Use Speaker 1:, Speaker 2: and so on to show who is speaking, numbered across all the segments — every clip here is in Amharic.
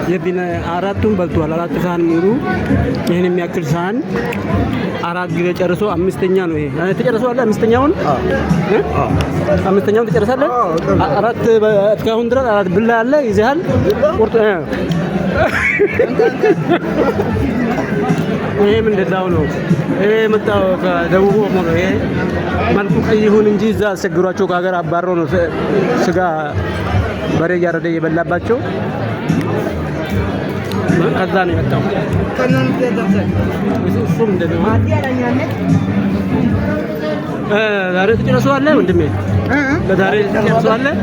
Speaker 1: የዚህን አራቱን በልቷል። አራት ሳህን ሙሉ ይሄን የሚያክል ሳህን አራት ጊዜ ጨርሶ አምስተኛ ነው ይሄ ተጨርሷል። አምስተኛውን ተጨርሳለህ። አራት እስካሁን ድረስ አራት ብላ አለ ይዘሃል ቁርጥ ይሄም እንደዛው ነው። ይሄ መጣው ከደቡብ ኦሞ ነው። ይሄ መልኩ ቀይ ይሁን እንጂ እዛ አስቸግሯቸው ከሀገር አባረው ነው ስጋ በሬ እያረደ እየበላባቸው ከዛ ነው የመጣው። እሱም እንደዚህ ዛሬ ትጨርሰዋለህ ወንድሜ? ለዛሬ ትጨርሰዋለህ?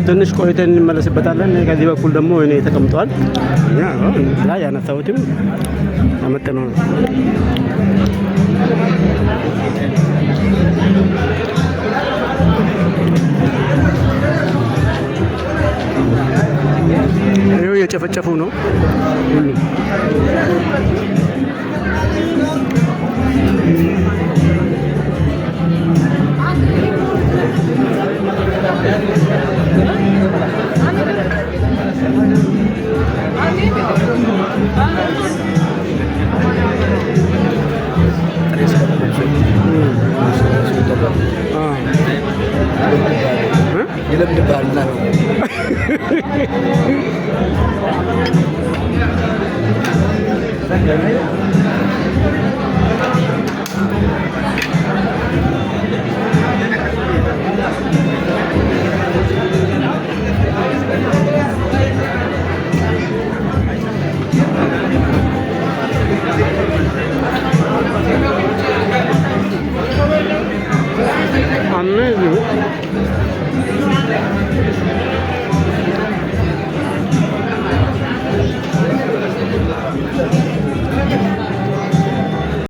Speaker 1: ትንሽ ቆይተን እንመለስበታለን። ከዚህ በኩል ደግሞ እኔ ተቀምጧል። ያ ያነሳሁትም አመጣነው ነው። ይኸው እየጨፈጨፉ ነው ሁሉም።